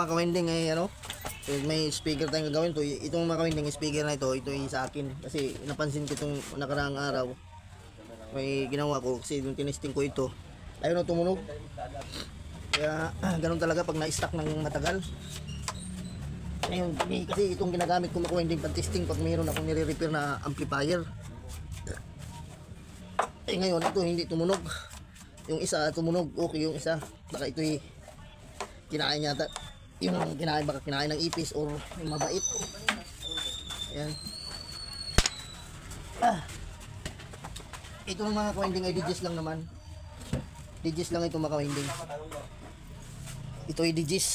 mga kawinding ay ano, may speaker tayong gagawin to. Itong mga kawinding speaker na ito ay sa akin kasi napansin ko itong nakaraang araw. May ginawa ko kasi yung tinesting ko ito. Ayun na tumunog. Kaya ganun talaga pag na-stuck ng matagal. Ngayon, kasi itong ginagamit ko mga kawinding pag-testing pag mayroon akong nire-repair na amplifier. Eh ngayon ito hindi tumunog. Yung isa tumunog, okay yung isa. Baka ito'y kinain yata, yung kinain, baka kinain ng ipis or yung mabait. Ayan. Ito ng mga kawinding ay digis lang naman. Digis lang ito mga kawinding. Ito ay digis.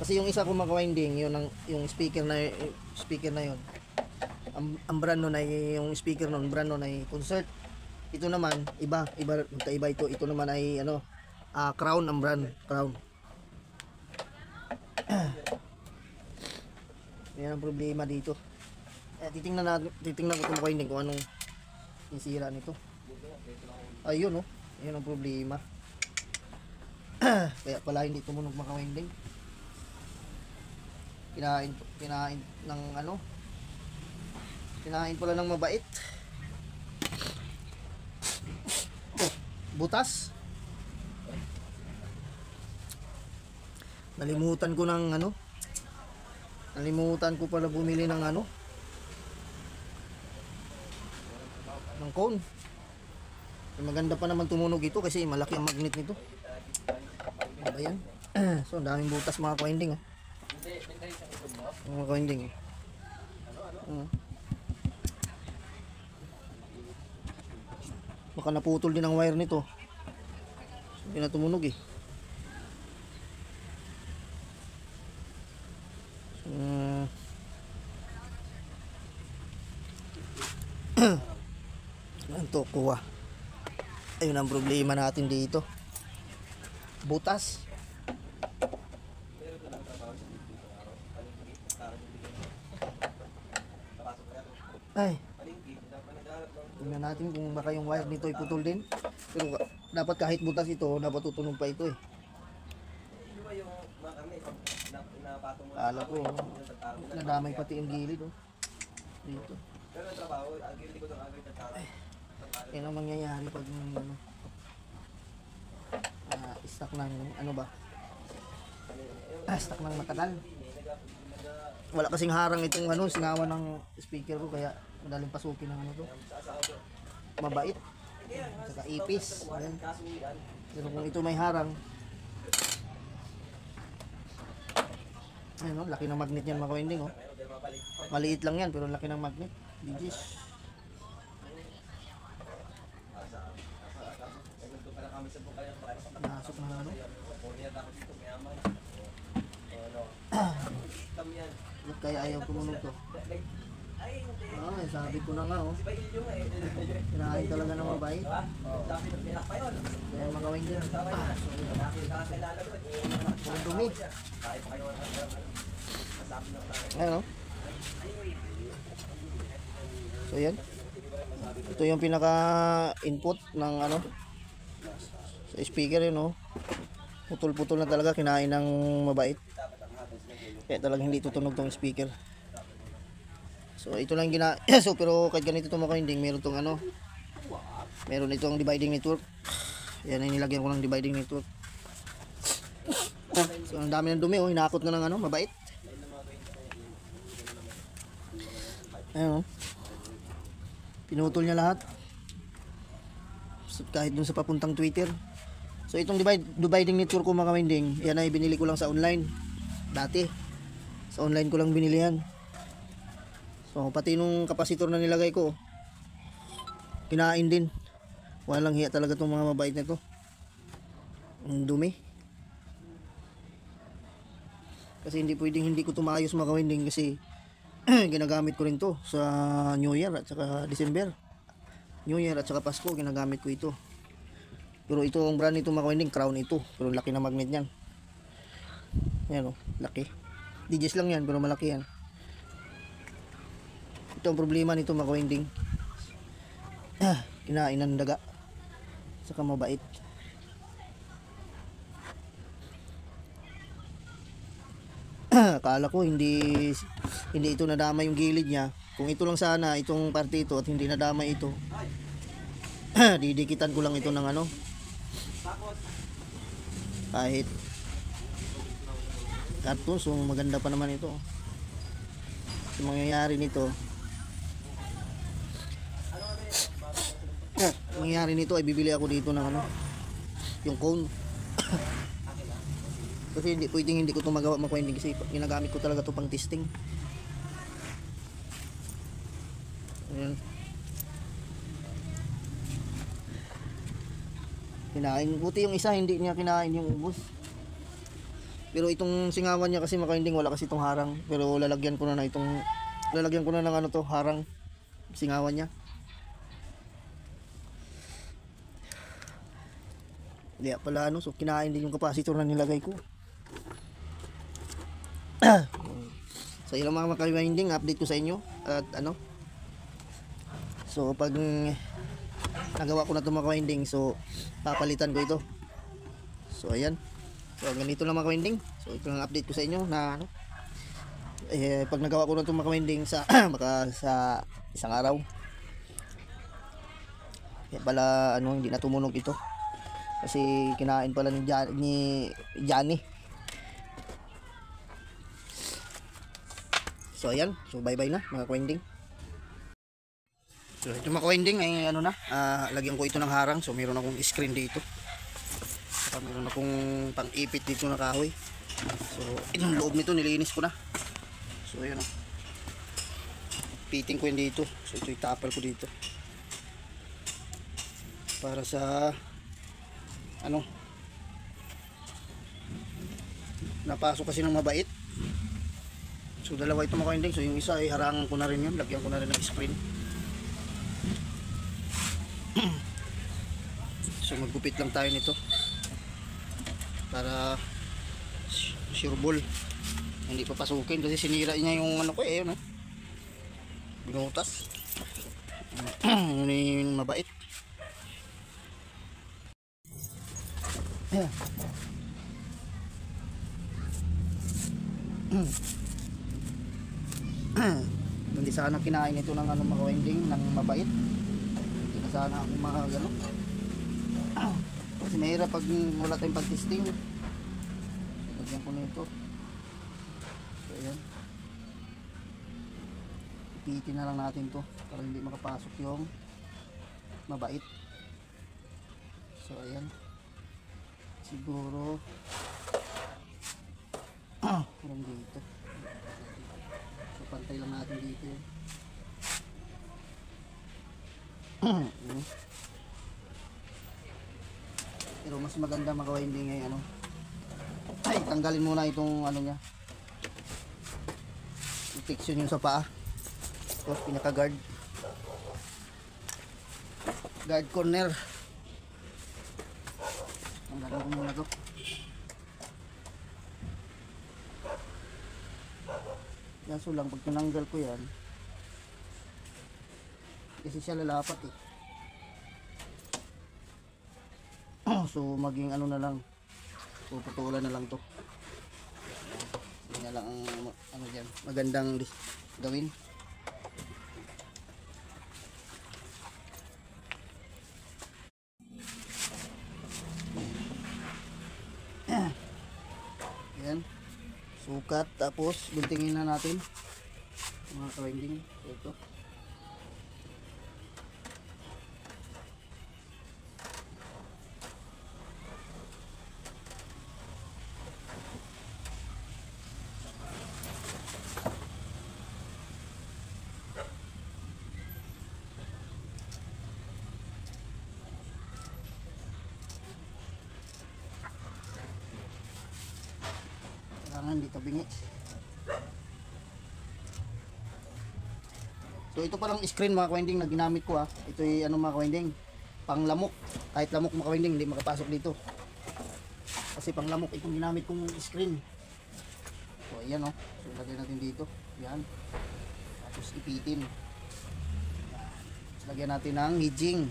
Kasi yung isa ko mga kawinding, yun ang, yung speaker na yun. Ang brand nun ay, yung speaker nun, brand nun ay Concert. Ito naman, iba ito. Ito naman ay ano, Crown ang brand, Crown. Yan ang problema dito. Titingnan ko kung kung anong isira nito. Ayun oh, yun ang problema. Kaya pala hindi tumunog mga kawinding. Kinain ng ano, kinain pala ng mabait. Butas. Nalimutan ko ng ano. Nalimutan ko pala bumili ng ano. Ng cone. Maganda pa naman tumunog ito kasi malaki ang magnet nito. Ano ba yan? So, ang daming butas mga kawinding. Mga kawinding. Baka naputol din ang wire nito. Hindi na tumunog eh. Ito kuha. Ayun ang problema natin dito. Butas. Ay. Tingnan natin kung baka yung wire nito ay putol din. Pero dapat kahit butas ito, dapat tutunog pa ito eh. Kala ko, nadamay pati yung gilid oh. Dito. Yan ang mangyayari pag ano, stuck ng ano ba? Stuck ng matagal. Wala kasing harang itong ano, singawan ng speaker ko kaya madaling pasukin ng ano to. Mabait. Saka ipis. Ayan. Pero kung ito may harang, ayun, laki ng magnet yan mga kawinding oh. Maliit lang yan pero laki ng magnet. Digis. Nasok na ano. Kaya ayaw tumunog to. Ay, sabi ko na nga oh. Kinain talaga ng mabait. Kaya mga kawinding. Ang dumi. Ayan oh. So yan. Ito yung pinaka input ng ano sa speaker yun oh. Putol-putol na talaga, kinain ng mabait. Kaya talagang hindi tutunog tong speaker. So ito lang so pero kahit ganito itong mga kawinding, meron tong ano, meron itong dividing network. Yan ay nilagyan ko ng dividing network. So ang dami ng dumi oh, hinakot na ng ano, mabait. Ayun oh. Pinutol niya lahat. So, kahit dun sa papuntang Twitter. So itong dividing network ko mga kawinding, yan ay binili ko lang sa online. Dati sa online ko lang binili yan. So pati nung kapasitor na nilagay ko, kinain din. Walang hiya talaga itong mga mabait na to. Ang dumi. Kasi hindi pwedeng hindi ko tumayos mga kawinding kasi ginagamit ko rin to sa New Year at saka December. New Year at saka Pasko ginagamit ko ito. Pero ito ang brand nito mga kawinding, Crown ito. Pero laki na magnet niyan. Yan o, laki. Digis lang yan pero malaki yan. Ito ang problema nito mga kawinding. Kinain ng daga. Saka mabait. Akala ko hindi ito nadama yung gilid niya. Kung ito lang sana, itong parte ito at hindi nadama ito. Didikitan ko lang ito ng ano. Kahit karton, so maganda pa naman ito. Yung mangyayari nito, ay bibili ako dito ng ano, yung cone. Kasi hindi pwedeng hindi ko ito magawa makwending kasi ginagamit ko talaga ito pang testing. Ayan. Kinain, buti yung isa hindi niya kinain yung ubos. Pero itong singawan niya kasi makainding wala kasi itong harang. Pero lalagyan ko na ng ano to, harang singawan niya. Kaya pala ano, so kinain din yung capacitor na nilagay ko. So yun lang mga maka-winding, update ko sa inyo. At ano, so pag nagawa ko na itong maka-winding, so papalitan ko ito. So ayan. So ganito lang mga winding. So ito lang update ko sa inyo na ano, pag nagawa ko na itong mga winding sa baka sa isang araw. Kaya pala ano, hindi na tumunog ito. Kasi kinain pala ni Johnny. So ayan, so bye bye na mga winding. So ito mga winding ay ano na, lagyan ko ito ng harang. So meron akong screen dito. Saka meron akong pang-ipit dito na kahoy. So itong loob nito nilinis ko na. So ayan o. Piting ko yun dito. So ito itapal ko dito. Para sa ano, napasok kasi ng mabait. So dalawa ito mga winding. So yung isa ay harangan ko na rin yun. Lagyan ko na rin ng screen. So maggupit lang tayo nito para sureball hindi papasukin kasi sinira niya yung ano ko no? Binutas. Yun yung mabait. Hindi sana kinain ito ng ano mga winding ng mabait. Hindi na sana ako mga gano. Kasi mahirap pag wala tayong pag-testing. Lagyan ko na ito. So ayan. Ipitin na lang natin to para hindi makapasok yung mabait. So ayan. Siguro parang dito. So pantay lang natin dito yun. Pero mas maganda maka-winding ay ano, ay tanggalin muna itong ano niya, protection yung sa paa. So pinaka guard corner, tanggalin ko muna to. Kaso lang pag tinanggal ko yan kasi siya lalapat eh. So maging ano na lang, puputulan na lang to. Hindi na lang ang ano dyan, magandang gawin. Ayan, sukat, tapos guntingin na natin mga ka-winding. Ito hindi tabingi. So ito palang screen mga ka-winding na ginamit ko Ito ay ano mga ka-winding, pang lamok. Kahit lamok mga ka-winding hindi makapasok dito. Kasi pang lamok itong ginamit kong screen. So ayan So lagyan natin dito. Yan. Tapos ipitin. Tapos lagyan natin ng hedging.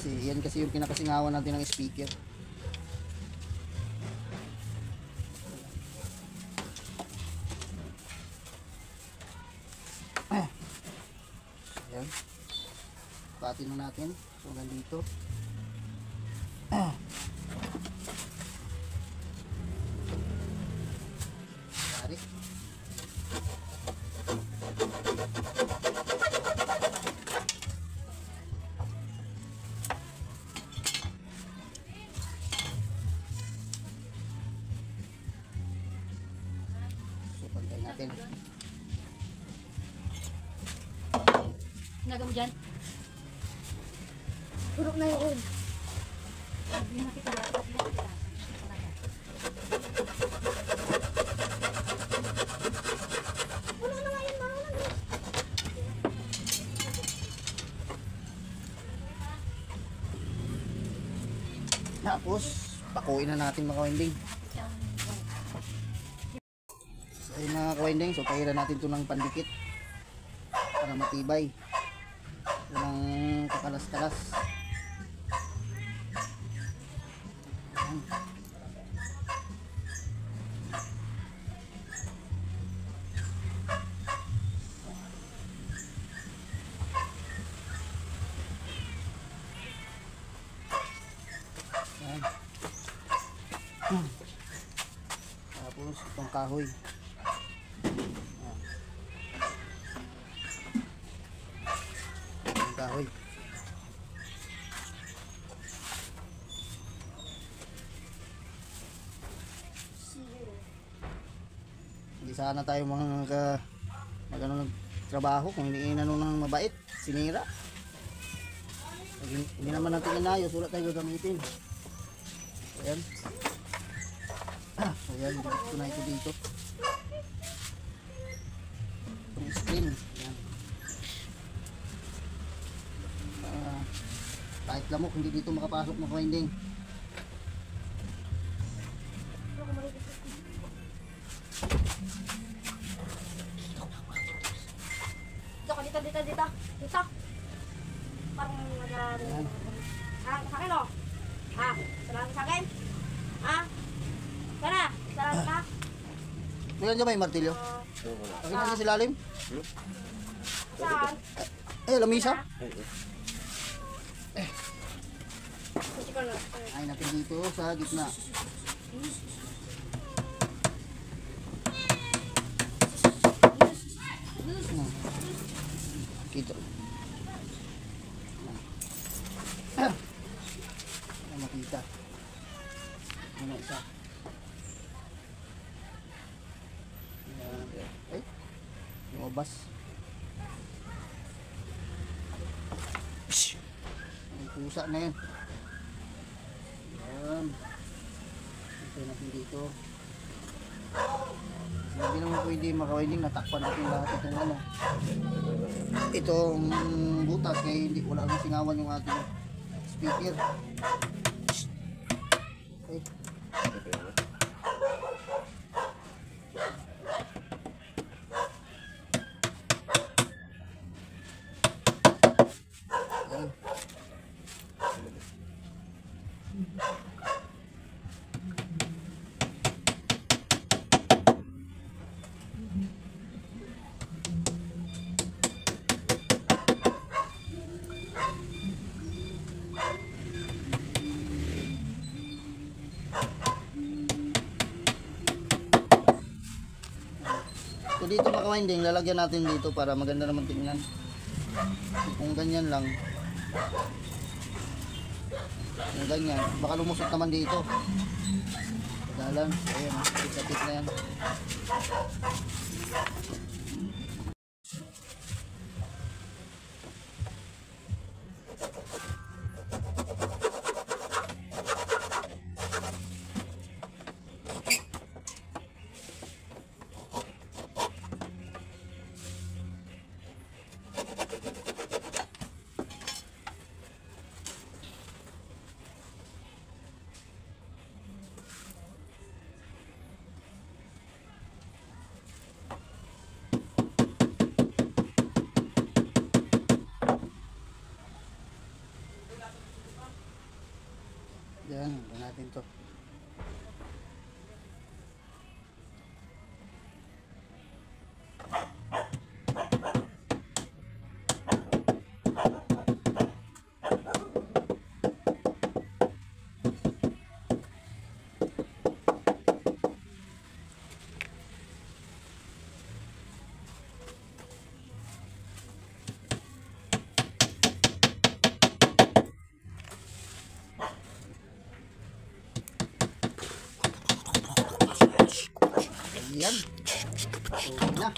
Kasi yan kasi yung pinakasingawan natin ng speaker. Ayan. Pati na natin. So hanggang dito. Tarik. So pantay natin. Nagam dyan. Turok na yun. Hindi na kita. Wala na nga yun, mga wala. Tapos, pakuin na natin mga kawinding. So ayun mga kawinding, so pahiran natin ito ng pandikit para matibay. Walang kakalas-kalas. Ayan. Ayan. Tapos itong kahoy. Ayan. Itong kahoy. Hindi sana tayo mga magano nagtrabaho kung hindi inano ng mabait, sinira. Pag hindi naman natin inayos, wala tayo gagamitin. Ayan. Ayan, dito na ito dito. Yung screen. Ayan. Kahit lamok, hindi dito makapasok mga winding. Dito. Parang Ayan. sa akin o. Salamat sa akin. Sana, salamat ka. Tingnan nyo ba yung martilyo? Pakita nyo si lalim. Saan? Lamisa. Kasi ko na. Ay natin dito sa gitna. Kita. Ay makita. Ano isa? Ay, lumabas. Ang pusa na yan. Ayan. Ito natin dito. Hindi naman pwede makawinding, natakpan natin lahat itong ano. Itong butas kaya hindi, wala nang singawan yung ating speaker. Okay. Ayan. So dito mga kawinding, lalagyan natin dito para maganda naman tingnan. Kung ganyan lang, kung ganyan, baka lumusot naman dito. Dalan, ayan, tip na yan. Yan, ito natin to. Yan. Okay na.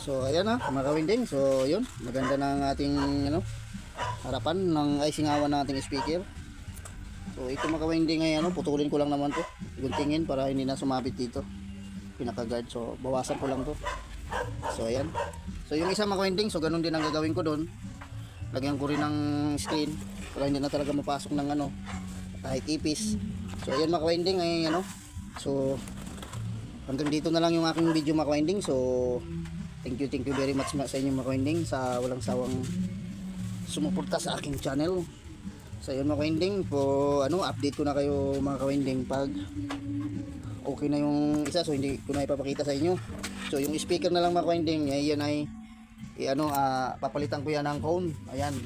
So ayan na mga kawinding. So yun, maganda na ang ating ano, harapan ng ay singawan ng ating speaker. So ito mga kawinding ay ano, putulin ko lang naman to. Guntingin para hindi na sumabit dito. Pinaka guard. So bawasan ko lang to. So ayan. So yung isa mga kawinding, so ganun din ang gagawin ko doon. Lagyan ko rin ng screen para hindi na talaga mapasok ng ano, kahit ipis. So ayan mga kawinding ay ano. So hanggang dito na lang yung aking video mga kawinding. So thank you very much sa inyo mga kawinding sa walang sawang sumuporta sa aking channel. So ayun mga kawinding, po ano, update ko na kayo mga kawinding pag okay na yung isa. So hindi ko na ipapakita sa inyo. So yung speaker na lang mga kawinding, ay yan ay papalitan ko yan ng cone. Ayan.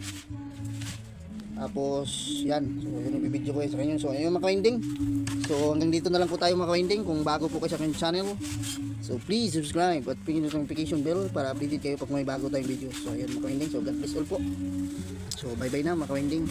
Tapos yan, so yun yung video ko sa kanyo. So ayun mga kawinding, so hanggang dito na lang po tayo mga kawinding. Kung bago po kayo sa aking channel, so please subscribe at pindot yung notification bell para updated kayo pag may bago tayong video. So ayun mga kawinding, so God bless all po. So bye bye na mga kawinding.